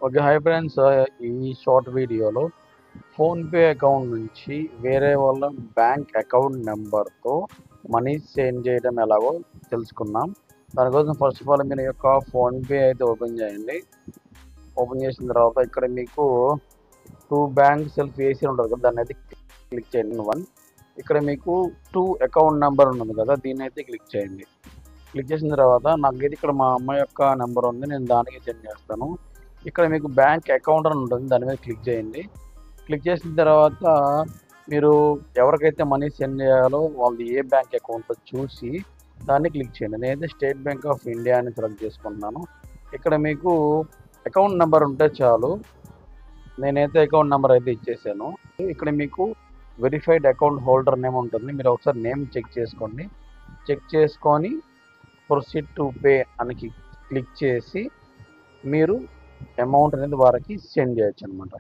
Okay. Hi friends. ఈ short వీడియోలో PhonePe account నుంచి వేరే వాళ్ళ బ్యాంక్ అకౌంట్ నంబర్‌తో మనీ సెండ్ చేయడం ఎలాగో తెలుసుకుందాం. దానికోసం ఫస్ట్ ఆఫ్ ఆల్ మీరు యొక్క ఫోన్‌పే అయితే ఓపెన్ చేయండి. ఓపెన్ చేసిన తర్వాత ఇక్కడ మీకు 2 బ్యాంక్ సెల్ఫ్ ఏసీ ఉంటుంది కదా! దాన్నైతే క్లిక్ చేయండి. 1 ఇక్కడ మీకు 2 అకౌంట్ నంబర్ ఉంటుంది కదా! దీన్నైతే క్లిక్ చేయండి. క్లిక్ చేసిన తర్వాత నాకైతే ఇక్కడ మా అమ్మ యొక్క నెంబర్ ఉంది. నేను దానికి సెండ్ చేస్తాను. ఇక్కడ మీకు బ్యాంక్ అకౌంట్ అని ఉంటుంది. దాని మీద క్లిక్ చేయండి. క్లిక్ చేసిన తర్వాత మీరు ఎవరికైతే మనీ సెండ్ చేయాలో వాళ్ళది ఏ బ్యాంక్ అకౌంటో చూసి దాన్ని క్లిక్ చేయండి. నేనైతే స్టేట్ బ్యాంక్ ఆఫ్ ఇండియా అని సెలెక్ట్ చేసుకుంటున్నాను. ఇక్కడ మీకు అకౌంట్ నెంబర్ ఉంటే చాలు. నేనైతే అకౌంట్ నెంబర్ అయితే ఇచ్చేసాను. ఇక్కడ మీకు వెరిఫైడ్ అకౌంట్ హోల్డర్ నేమ్ ఉంటుంది. మీరు ఒకసారి నేమ్ చెక్ చేసుకోండి. చెక్ చేసుకొని ప్రొసీడ్ టు పే అని క్లిక్ చేసి మీరు అమౌంట్ అనేది వారికి సెండ్ చేయొచ్చు అనమాట.